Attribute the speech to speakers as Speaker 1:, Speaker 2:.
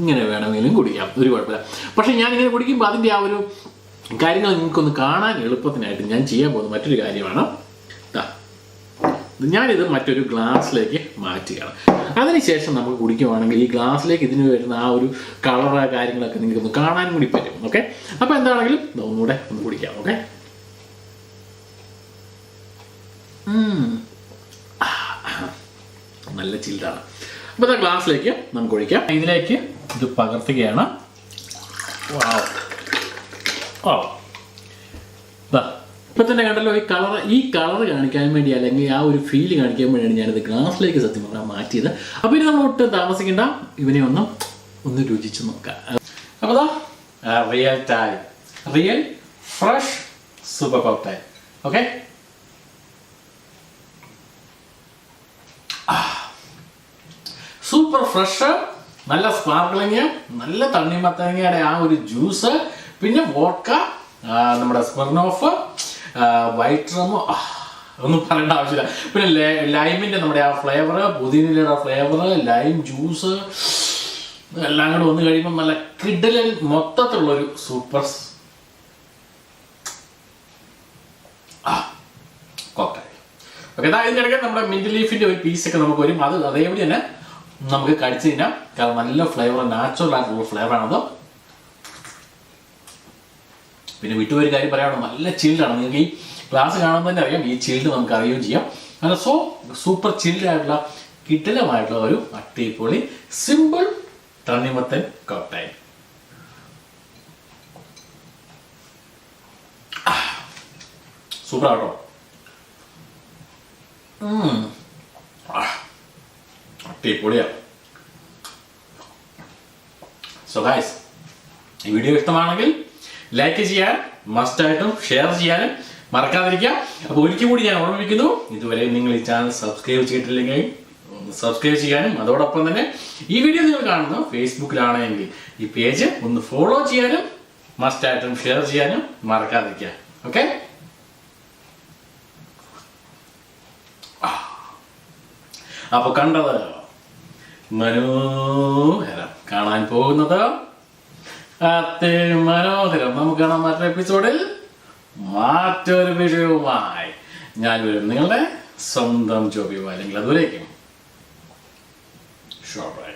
Speaker 1: ഇങ്ങനെ വേണമെങ്കിലും കുടിക്കാം, ഒരു കുഴപ്പമില്ല. പക്ഷേ ഞാനിങ്ങനെ കുടിക്കുമ്പോൾ അതിൻ്റെ ആ ഒരു കാര്യങ്ങൾ നിങ്ങൾക്കൊന്ന് കാണാൻ എളുപ്പത്തിനായിട്ട് ഞാൻ ചെയ്യാൻ പോകുന്ന മറ്റൊരു കാര്യമാണ്, ഞാനിത് മറ്റൊരു ഗ്ലാസ്സിലേക്ക് മാറ്റുകയാണ്. അതിനുശേഷം നമുക്ക് കുടിക്കുവാണെങ്കിൽ ഈ ഗ്ലാസ്സിലേക്ക് ഇതിന് വരുന്ന ആ ഒരു കളറ് കാര്യങ്ങളൊക്കെ നിങ്ങൾക്കൊന്ന് കാണാൻ കൂടി പറ്റും. ഓക്കെ, അപ്പോൾ എന്താണെങ്കിലും ഒന്നുകൂടെ ഒന്ന് കുടിക്കാം. ഓക്കെ, നല്ല ചില്ലാണ്. അപ്പോൾ ഇതാ ഗ്ലാസ്സിലേക്ക് നമുക്ക് ഒഴിക്കാം. ഇതിലേക്ക് ഇത് പകർത്തുകയാണ്. ഇപ്പം തന്നെ കണ്ടല്ലോ, ഈ കളർ കാണിക്കാൻ വേണ്ടി, അല്ലെങ്കിൽ ആ ഒരു ഫീല് കാണിക്കാൻ വേണ്ടിയാണ് ഞാനിത് ഗ്ലാസ്സിലേക്ക് സത്യം പറഞ്ഞാൽ മാറ്റിയത്. അപ്പോൾ ഇനി നമ്മൾ ഒട്ടും താമസിക്കേണ്ട, ഇവനെ ഒന്ന് രുചിച്ച് നോക്കാം. അപ്പോൾ real fresh super cocktail. Okay, super fresh, നല്ല സ്പാർക്ലിങ്, നല്ല തണ്ണിമത്തങ്ങയുടെ ആ ഒരു ജ്യൂസ്, പിന്നെ വോഡ്ക, നമ്മുടെ സ്മിർനോഫ്, വൈറ്റ് റമ്മ്, ഒന്നും പറയേണ്ട ആവശ്യമില്ല. പിന്നെ ലൈമിൻ്റെ നമ്മുടെ ആ ഫ്ലേവർ, പുതിനയുടെ ഫ്ലേവർ, ലൈം ജ്യൂസ് എല്ലാം കൂടെ വന്നു കഴിയുമ്പോൾ നല്ല കിഡിലൻ മൊത്തത്തിലുള്ളൊരു സൂപ്പർ കോക്ടെയിൽ. ഓക്കെ, ഇതിൻ്റെ ഇടയ്ക്ക് നമ്മുടെ മിന്റ് ലീഫിൻ്റെ ഒരു പീസൊക്കെ നമുക്ക് വരും. അതേപടി തന്നെ നമുക്ക് കടിച്ചു കഴിഞ്ഞാൽ, കാരണം നല്ല ഫ്ലേവർ, നാച്ചുറൽ ആയിട്ടുള്ള ഫ്ലേവറാണത്. പിന്നെ വിട്ടുപോയൊരു കാര്യം പറയാനുള്ളത്, നല്ല ചിൽഡാണ്. നിങ്ങൾക്ക് ഈ ഗ്ലാസ് കാണുമ്പോൾ തന്നെ അറിയാം, ഈ ചിൽഡ് നമുക്ക് അറിയുകയും ചെയ്യാം. അങ്ങനെ സൂപ്പർ ചിൽഡ് ആയിട്ടുള്ള കിടിലമായിട്ടുള്ള ഒരു അടിപൊളി സിമ്പിൾ തണ്ണിമത്തൻ കോക്ടെയിൽ. സൂപ്പർ ആട്ടോ. അടിപൊളിയാണ്. സോ ഗൈസ്, ഈ വീഡിയോ ഇഷ്ടമാണെങ്കിൽ ലൈക്ക് ചെയ്യാൻ, മസ്റ്റായിട്ടും ഷെയർ ചെയ്യാനും മറക്കാതിരിക്കുക. അപ്പോൾ ഒരിക്കൽ കൂടി ഞാൻ ഓർമ്മിപ്പിക്കുന്നു, ഇതുവരെ നിങ്ങൾ ഈ ചാനൽ സബ്സ്ക്രൈബ് ചെയ്തിട്ടില്ലെങ്കിൽ സബ്സ്ക്രൈബ് ചെയ്യാനും, അതോടൊപ്പം തന്നെ ഈ വീഡിയോ നിങ്ങൾ കാണുന്നത് ഫേസ്ബുക്കിലാണെങ്കിൽ ഈ പേജ് ഒന്ന് ഫോളോ ചെയ്യാനും മസ്റ്റായിട്ടും ഷെയർ ചെയ്യാനും മറക്കാതിരിക്കുക. ഓക്കെ, അപ്പോൾ കണ്ടത് മനോഹരം, കാണാൻ പോകുന്നത് മനോഹരം. നമുക്ക് കാണാം മറ്റൊരു എപ്പിസോഡിൽ മറ്റൊരു വീഡിയോയുമായി ഞാൻ വരും, നിങ്ങളുടെ സ്വന്തം ജോബി. അല്ലെങ്കിൽ അതുവരേക്കും ഷോർട്ട്.